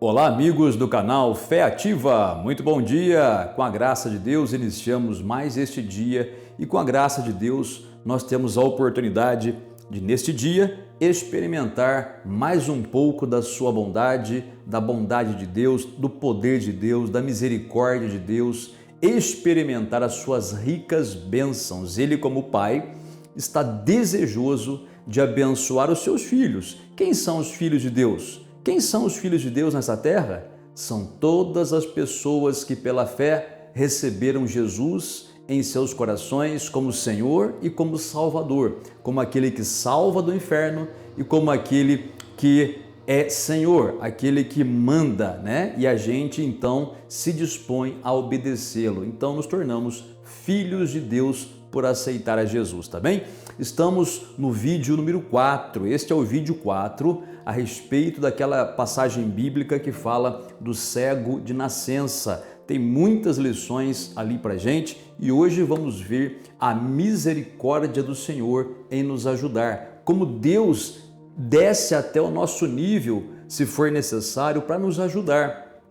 Olá, amigos do canal Fé Ativa, muito bom dia! Com a graça de Deus, iniciamos mais este dia e com a graça de Deus, nós temos a oportunidade de, neste dia, experimentar mais um pouco da sua bondade, da bondade de Deus, do poder de Deus, da misericórdia de Deus, experimentar as suas ricas bênçãos. Ele, como Pai, está desejoso de abençoar os seus filhos. Quem são os filhos de Deus? Quem são os filhos de Deus nessa terra? São todas as pessoas que pela fé receberam Jesus em seus corações como Senhor e como Salvador, como aquele que salva do inferno e como aquele que é Senhor, aquele que manda, né? E a gente então se dispõe a obedecê-lo. Então nos tornamos filhos de Deus por aceitar a Jesus, tá bem? Estamos no vídeo número 4, este é o vídeo 4, a respeito daquela passagem bíblica que fala do cego de nascença. Tem muitas lições ali pra gente e hoje vamos ver a misericórdia do Senhor em nos ajudar. Como Deus desce até o nosso nível, se for necessário, para nos ajudar.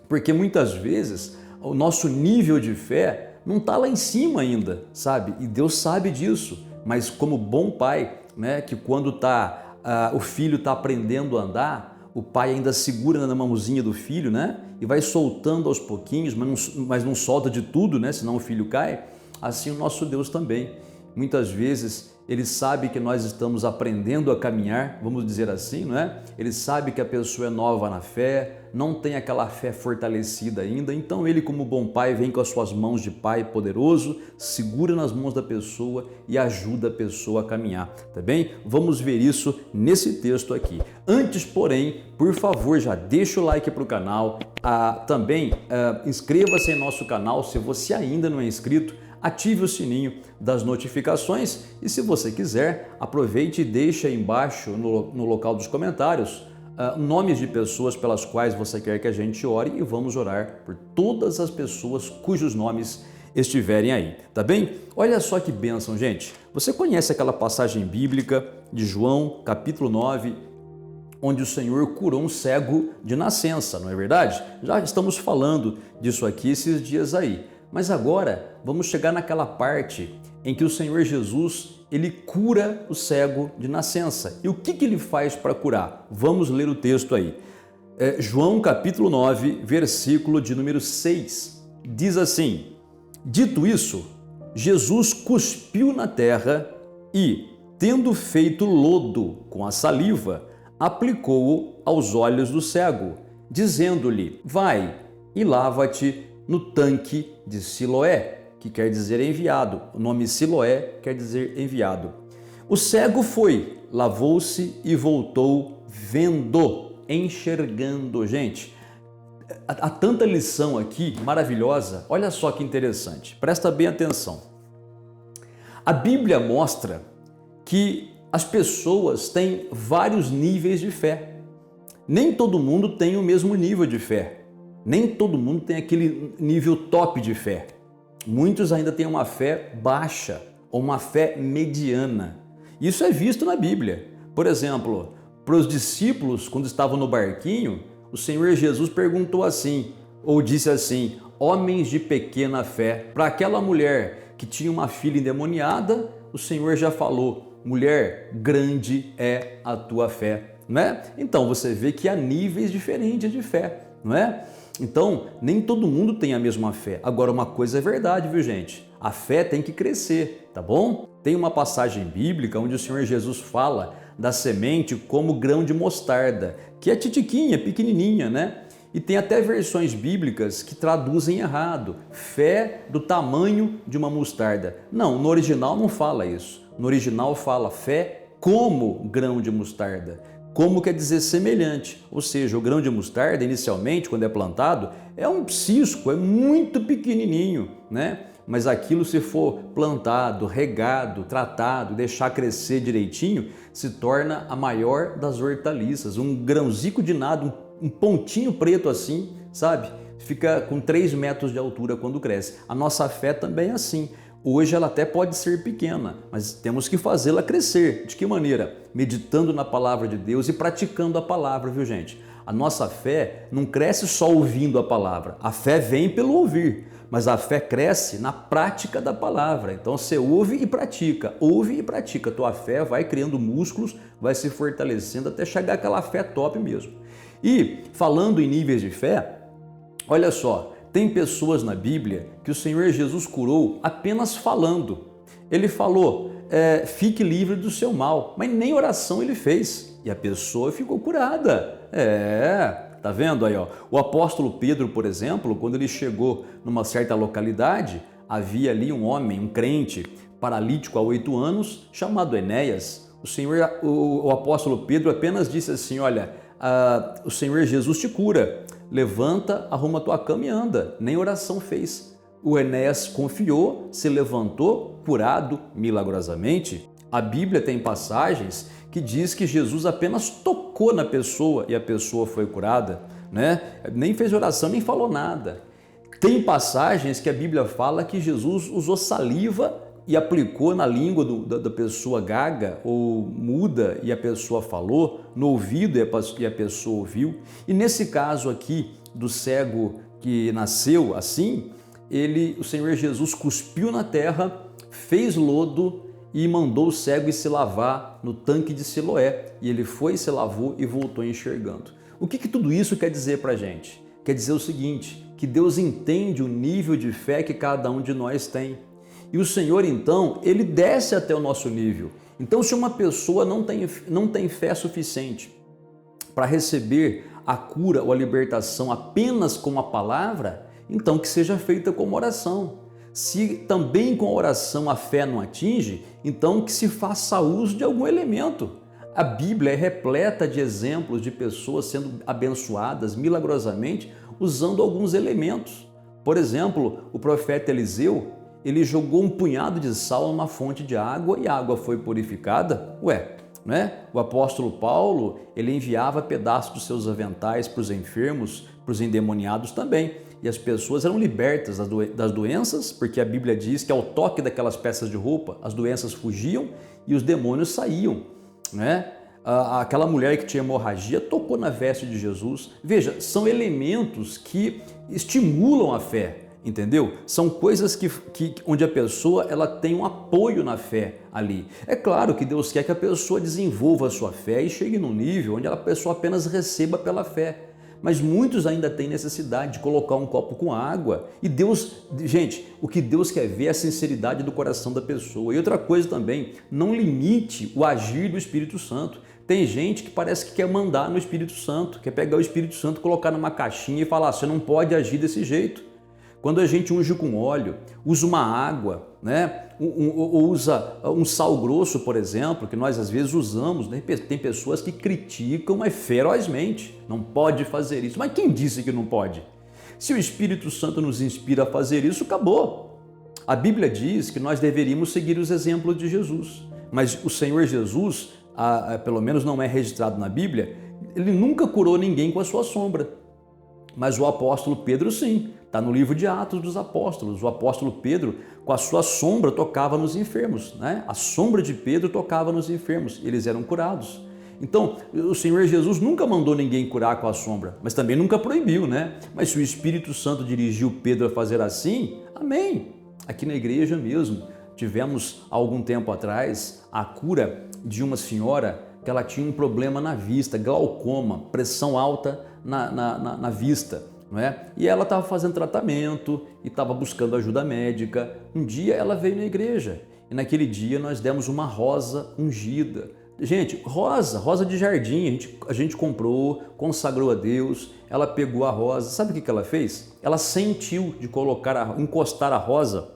Porque muitas vezes o nosso nível de fé não está lá em cima ainda, sabe? E Deus sabe disso, mas como bom pai, né, que quando o filho está aprendendo a andar, o pai ainda segura na mãozinha do filho, né, e vai soltando aos pouquinhos, mas não solta de tudo, né, senão o filho cai. Assim o nosso Deus também. Muitas vezes Ele sabe que nós estamos aprendendo a caminhar, vamos dizer assim, não é? Ele sabe que a pessoa é nova na fé, não tem aquela fé fortalecida ainda, então Ele, como bom pai, vem com as suas mãos de pai poderoso, segura nas mãos da pessoa e ajuda a pessoa a caminhar, tá bem? Vamos ver isso nesse texto aqui. Antes, porém, por favor, já deixa o like para o canal, também inscreva-se em nosso canal se você ainda não é inscrito, ative o sininho das notificações e, se você quiser, aproveite e deixe aí embaixo no local dos comentários nomes de pessoas pelas quais você quer que a gente ore e vamos orar por todas as pessoas cujos nomes estiverem aí, tá bem? Olha só que bênção, gente. Você conhece aquela passagem bíblica de João, capítulo 9, onde o Senhor curou um cego de nascença, não é verdade? Já estamos falando disso aqui esses dias aí. Mas agora vamos chegar naquela parte em que o Senhor Jesus, ele cura o cego de nascença. E o que ele faz para curar? Vamos ler o texto aí. João capítulo 9, versículo de número 6. Diz assim: dito isso, Jesus cuspiu na terra e, tendo feito lodo com a saliva, aplicou-o aos olhos do cego, dizendo-lhe: vai e lava-te no tanque de Siloé, que quer dizer enviado. O nome Siloé quer dizer enviado. O cego foi, lavou-se e voltou vendo, enxergando. Gente, há tanta lição aqui maravilhosa. Olha só que interessante, presta bem atenção. A Bíblia mostra que as pessoas têm vários níveis de fé. Nem todo mundo tem o mesmo nível de fé. Nem todo mundo tem aquele nível top de fé. Muitos ainda têm uma fé baixa ou uma fé mediana. Isso é visto na Bíblia. Por exemplo, para os discípulos, quando estavam no barquinho, o Senhor Jesus perguntou assim, ou disse assim: homens de pequena fé. Para aquela mulher que tinha uma filha endemoniada, o Senhor já falou: mulher, grande é a tua fé. Não é? Então você vê que há níveis diferentes de fé, não é? Então, nem todo mundo tem a mesma fé. Agora, uma coisa é verdade, viu, gente? A fé tem que crescer, tá bom? Tem uma passagem bíblica onde o Senhor Jesus fala da semente como grão de mostarda, que é titiquinha, pequenininha, né? E tem até versões bíblicas que traduzem errado. Fé do tamanho de uma mostarda. Não, no original não fala isso. No original fala fé como grão de mostarda. Como quer dizer semelhante, ou seja, o grão de mostarda inicialmente, quando é plantado, é um cisco, é muito pequenininho, né? Mas aquilo, se for plantado, regado, tratado, deixar crescer direitinho, se torna a maior das hortaliças, um grãozico de nada, um pontinho preto assim, sabe? Fica com 3 metros de altura quando cresce. A nossa fé também é assim. Hoje ela até pode ser pequena, mas temos que fazê-la crescer. De que maneira? Meditando na palavra de Deus e praticando a palavra, viu, gente? A nossa fé não cresce só ouvindo a palavra. A fé vem pelo ouvir, mas a fé cresce na prática da palavra. Então você ouve e pratica, ouve e pratica. Tua fé vai criando músculos, vai se fortalecendo até chegar aquela fé top mesmo. E falando em níveis de fé, olha só, tem pessoas na Bíblia que o Senhor Jesus curou apenas falando. Ele falou, fique livre do seu mal, mas nem oração ele fez. E a pessoa ficou curada. Tá vendo aí, ó? O apóstolo Pedro, por exemplo, quando ele chegou numa certa localidade, havia ali um homem, um crente, paralítico há 8 anos, chamado Enéas. O apóstolo Pedro apenas disse assim, olha, o Senhor Jesus te cura, levanta, arruma tua cama e anda. Nem oração fez. O Enéas confiou, se levantou, curado milagrosamente. A Bíblia tem passagens que diz que Jesus apenas tocou na pessoa e a pessoa foi curada, né? Nem fez oração, nem falou nada. Tem passagens que a Bíblia fala que Jesus usou saliva e aplicou na língua da pessoa gaga ou muda e a pessoa falou, no ouvido e a pessoa ouviu. E nesse caso aqui do cego que nasceu assim, o Senhor Jesus cuspiu na terra, fez lodo e mandou o cego ir se lavar no tanque de Siloé. E ele foi, se lavou e voltou enxergando. O que tudo isso quer dizer para a gente? Quer dizer o seguinte, que Deus entende o nível de fé que cada um de nós tem. E o Senhor, então, ele desce até o nosso nível. Então, se uma pessoa não tem fé suficiente para receber a cura ou a libertação apenas com a palavra, então que seja feita como oração. Se também com a oração a fé não atinge, então que se faça uso de algum elemento. A Bíblia é repleta de exemplos de pessoas sendo abençoadas milagrosamente usando alguns elementos. Por exemplo, o profeta Eliseu, ele jogou um punhado de sal numa fonte de água e a água foi purificada. Né? O apóstolo Paulo, ele enviava pedaços dos seus aventais para os enfermos, para os endemoniados também. E as pessoas eram libertas das doenças, porque a Bíblia diz que ao toque daquelas peças de roupa, as doenças fugiam e os demônios saíam, né? Aquela mulher que tinha hemorragia tocou na veste de Jesus. Veja, são elementos que estimulam a fé, entendeu? São coisas onde a pessoa ela tem um apoio na fé ali. É claro que Deus quer que a pessoa desenvolva a sua fé e chegue num nível onde a pessoa apenas receba pela fé. Mas muitos ainda têm necessidade de colocar um copo com água. E Deus, gente, o que Deus quer ver é a sinceridade do coração da pessoa. E outra coisa também, não limite o agir do Espírito Santo. Tem gente que parece que quer mandar no Espírito Santo, quer pegar o Espírito Santo, colocar numa caixinha e falar, você não pode agir desse jeito. Quando a gente unge com óleo, usa uma água, né? Ou usa um sal grosso, por exemplo, que nós às vezes usamos, né? Tem pessoas que criticam ferozmente, não pode fazer isso. Mas quem disse que não pode? Se o Espírito Santo nos inspira a fazer isso, acabou. A Bíblia diz que nós deveríamos seguir os exemplos de Jesus, mas o Senhor Jesus, pelo menos não é registrado na Bíblia, ele nunca curou ninguém com a sua sombra. Mas o apóstolo Pedro sim, está no livro de Atos dos Apóstolos. O apóstolo Pedro, com a sua sombra, tocava nos enfermos, né? A sombra de Pedro tocava nos enfermos, eles eram curados. Então, o Senhor Jesus nunca mandou ninguém curar com a sombra, mas também nunca proibiu, né? Mas se o Espírito Santo dirigiu Pedro a fazer assim, amém. Aqui na igreja mesmo, tivemos há algum tempo atrás a cura de uma senhora que ela tinha um problema na vista, glaucoma, pressão alta na vista, não é? E ela estava fazendo tratamento e estava buscando ajuda médica. Um dia ela veio na igreja e naquele dia nós demos uma rosa ungida. Gente, rosa de jardim, a gente comprou, consagrou a Deus, ela pegou a rosa, sabe o que ela fez? Ela sentiu de encostar a rosa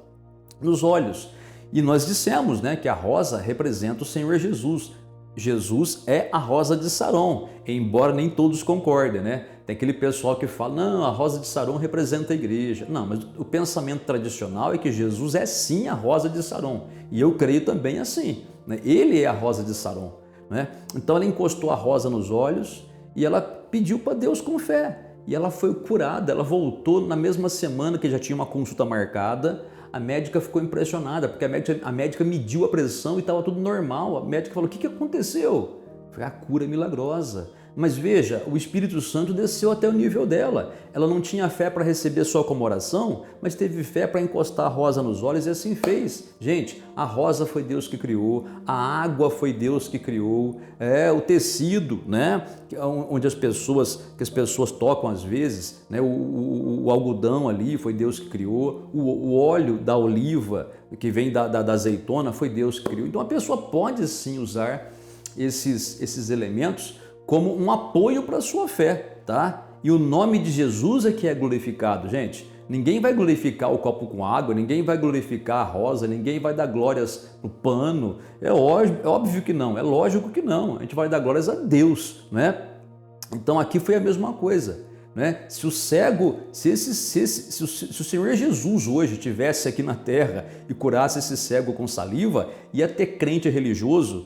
nos olhos. E nós dissemos, né, que a rosa representa o Senhor Jesus. Jesus é a rosa de Saron, embora nem todos concordem, né? Tem aquele pessoal que fala, não, a rosa de Saron representa a igreja. Não, mas o pensamento tradicional é que Jesus é sim a rosa de Saron. E eu creio também assim, né? Ele é a rosa de Saron, né? Então ela encostou a rosa nos olhos e ela pediu para Deus com fé. E ela foi curada, ela voltou na mesma semana que já tinha uma consulta marcada. A médica ficou impressionada, porque a médica mediu a pressão e estava tudo normal. A médica falou, o que aconteceu? Foi a cura milagrosa. Mas veja, o Espírito Santo desceu até o nível dela. Ela não tinha fé para receber só como oração, mas teve fé para encostar a rosa nos olhos e assim fez. Gente, a rosa foi Deus que criou, a água foi Deus que criou, o tecido, né, onde as pessoas tocam às vezes, né, o algodão ali foi Deus que criou, o óleo da oliva que vem da azeitona foi Deus que criou. Então a pessoa pode sim usar esses elementos como um apoio para a sua fé, tá? E o nome de Jesus é que é glorificado, gente. Ninguém vai glorificar o copo com água, ninguém vai glorificar a rosa, ninguém vai dar glórias no pano. É óbvio que não, é lógico que não. A gente vai dar glórias a Deus, né? Então aqui foi a mesma coisa, né? Se o cego, se o Senhor Jesus hoje estivesse aqui na terra e curasse esse cego com saliva, ia ter crente religioso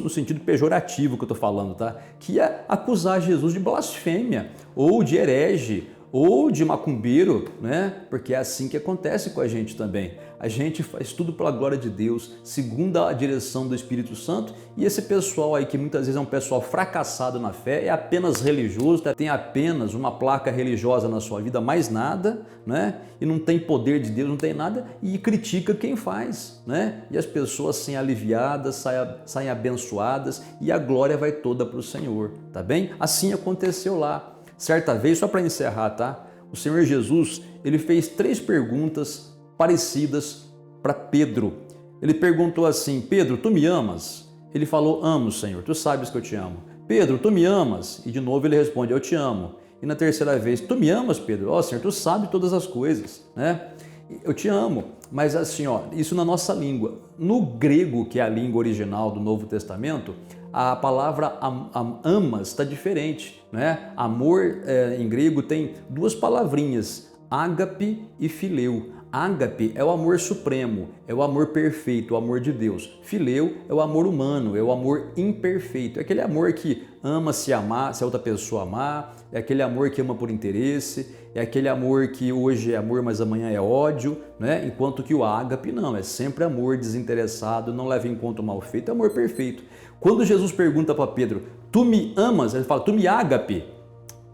no sentido pejorativo que eu estou falando, tá? Que ia acusar Jesus de blasfêmia ou de herege ou de macumbeiro, né? Porque é assim que acontece com a gente também. A gente faz tudo pela glória de Deus, segundo a direção do Espírito Santo, e esse pessoal aí que muitas vezes é um pessoal fracassado na fé, é apenas religioso, tem apenas uma placa religiosa na sua vida, mais nada, né? E não tem poder de Deus, não tem nada, e critica quem faz, né? E as pessoas saem aliviadas, saem abençoadas, e a glória vai toda para o Senhor, tá bem? Assim aconteceu lá. Certa vez, só para encerrar, tá? O Senhor Jesus, ele fez 3 perguntas parecidas para Pedro. Ele perguntou assim: Pedro, tu me amas? Ele falou: amo, Senhor, tu sabes que eu te amo. Pedro, tu me amas? E de novo ele responde: eu te amo. E na terceira vez: tu me amas, Pedro? Ó, Senhor, tu sabes todas as coisas, né? Eu te amo. Mas assim, ó, isso na nossa língua. No grego, que é a língua original do Novo Testamento, a palavra amas está diferente, né? Amor em grego tem 2 palavrinhas, ágape e fileu. Ágape é o amor supremo, é o amor perfeito, o amor de Deus. Fileu é o amor humano, é o amor imperfeito. É aquele amor que ama se amar, se a outra pessoa amar, é aquele amor que ama por interesse, é aquele amor que hoje é amor, mas amanhã é ódio, né? Enquanto que o ágape não, é sempre amor desinteressado, não leva em conta o mal feito, é amor perfeito. Quando Jesus pergunta para Pedro: tu me amas? Ele fala: tu me ágape?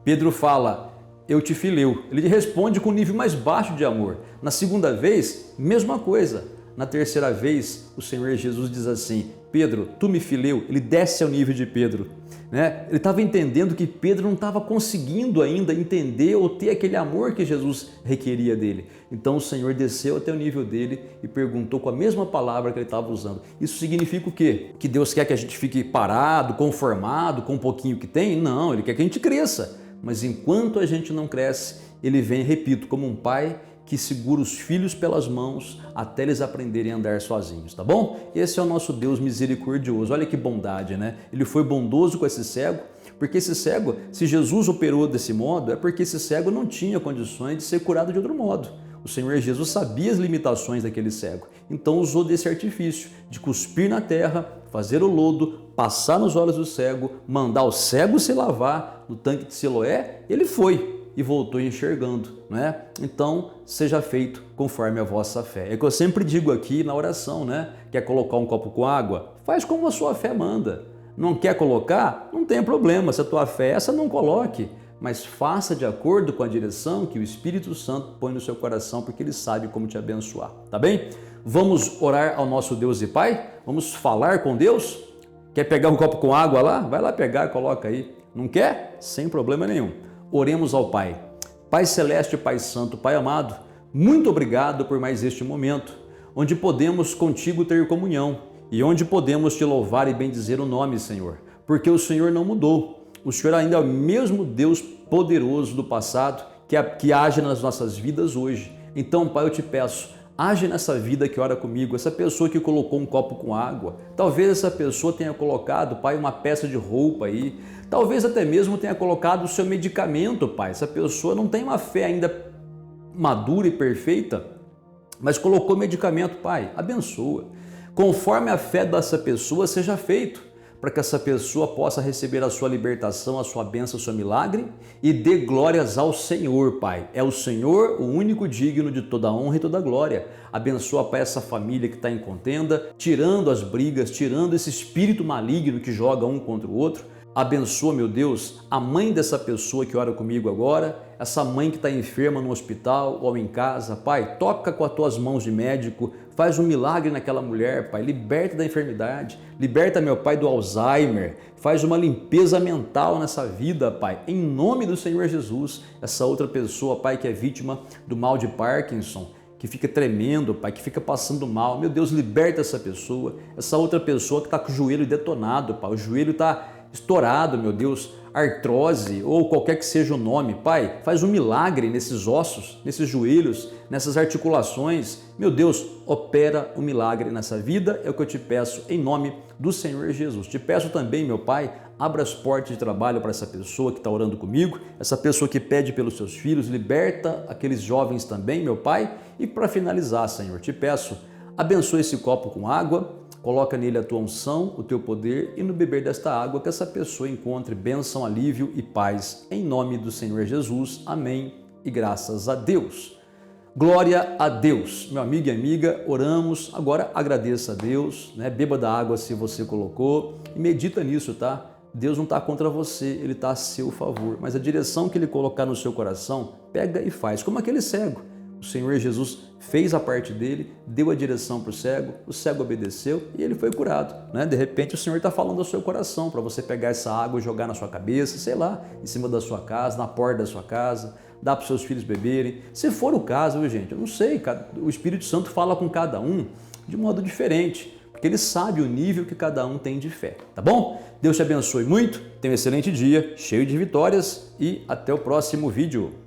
Pedro fala: eu te fileu. Ele responde com um nível mais baixo de amor. Na segunda vez, mesma coisa. Na terceira vez, o Senhor Jesus diz assim: Pedro, tu me fileu. Ele desce ao nível de Pedro, né? Ele estava entendendo que Pedro não estava conseguindo ainda entender ou ter aquele amor que Jesus requeria dele. Então o Senhor desceu até o nível dele e perguntou com a mesma palavra que ele estava usando. Isso significa o quê? Que Deus quer que a gente fique parado, conformado com um pouquinho que tem? Não, Ele quer que a gente cresça. Mas enquanto a gente não cresce, Ele vem, repito, como um pai que segura os filhos pelas mãos até eles aprenderem a andar sozinhos, tá bom? Esse é o nosso Deus misericordioso. Olha que bondade, né? Ele foi bondoso com esse cego, porque esse cego, se Jesus operou desse modo, é porque esse cego não tinha condições de ser curado de outro modo. O Senhor Jesus sabia as limitações daquele cego, então usou desse artifício de cuspir na terra, fazer o lodo, passar nos olhos do cego, mandar o cego se lavar no tanque de Siloé. Ele foi e voltou enxergando, né? Então, seja feito conforme a vossa fé. É que eu sempre digo aqui na oração, né? Quer colocar um copo com água? Faz como a sua fé manda. Não quer colocar? Não tem problema. Se a tua fé é essa, não coloque. Mas faça de acordo com a direção que o Espírito Santo põe no seu coração, porque Ele sabe como te abençoar, tá bem? Vamos orar ao nosso Deus e Pai? Vamos falar com Deus? Quer pegar um copo com água lá? Vai lá pegar, coloca aí. Não quer? Sem problema nenhum. Oremos ao Pai. Pai Celeste, Pai Santo, Pai amado, muito obrigado por mais este momento, onde podemos contigo ter comunhão e onde podemos te louvar e bendizer o nome, Senhor, porque o Senhor não mudou. O Senhor ainda é o mesmo Deus poderoso do passado que age nas nossas vidas hoje. Então, Pai, eu te peço, age nessa vida que ora comigo, essa pessoa que colocou um copo com água. Talvez essa pessoa tenha colocado, Pai, uma peça de roupa aí. Talvez até mesmo tenha colocado o seu medicamento, Pai. Essa pessoa não tem uma fé ainda madura e perfeita, mas colocou medicamento, Pai. Abençoa. Conforme a fé dessa pessoa seja feito, para que essa pessoa possa receber a sua libertação, a sua bênção, o seu milagre e dê glórias ao Senhor, Pai. É o Senhor o único digno de toda honra e toda glória. Abençoa, Pai, essa família que está em contenda, tirando as brigas, tirando esse espírito maligno que joga um contra o outro. abençoa, meu Deus, a mãe dessa pessoa que ora comigo agora, essa mãe que está enferma no hospital ou em casa. Pai, toca com as tuas mãos de médico, faz um milagre naquela mulher, Pai, liberta da enfermidade, liberta, meu Pai, do Alzheimer, faz uma limpeza mental nessa vida, Pai, em nome do Senhor Jesus. Essa outra pessoa, Pai, que é vítima do mal de Parkinson, que fica tremendo, Pai, que fica passando mal, meu Deus, liberta essa pessoa. Essa outra pessoa que está com o joelho detonado, Pai, o joelho está estourado, meu Deus, artrose ou qualquer que seja o nome. Pai, faz um milagre nesses ossos, nesses joelhos, nessas articulações. Meu Deus, opera um milagre nessa vida, é o que eu te peço em nome do Senhor Jesus. Te peço também, meu Pai, abra as portas de trabalho para essa pessoa que está orando comigo, essa pessoa que pede pelos seus filhos, liberta aqueles jovens também, meu Pai. E para finalizar, Senhor, te peço, abençoe esse copo com água, coloca nele a tua unção, o teu poder, e no beber desta água que essa pessoa encontre bênção, alívio e paz. Em nome do Senhor Jesus. Amém e graças a Deus. Glória a Deus. Meu amigo e amiga, oramos. Agora agradeça a Deus, né? Beba da água se você colocou e medita nisso, tá? Deus não está contra você, Ele está a seu favor. Mas a direção que Ele colocar no seu coração, pega e faz. Como aquele cego. O Senhor Jesus fez a parte dele, deu a direção para o cego obedeceu e ele foi curado, né? De repente o Senhor está falando ao seu coração para você pegar essa água e jogar na sua cabeça, sei lá, em cima da sua casa, na porta da sua casa, dar para os seus filhos beberem. Se for o caso, viu, gente, eu não sei, o Espírito Santo fala com cada um de modo diferente, porque Ele sabe o nível que cada um tem de fé, tá bom? Deus te abençoe muito, tenha um excelente dia, cheio de vitórias e até o próximo vídeo.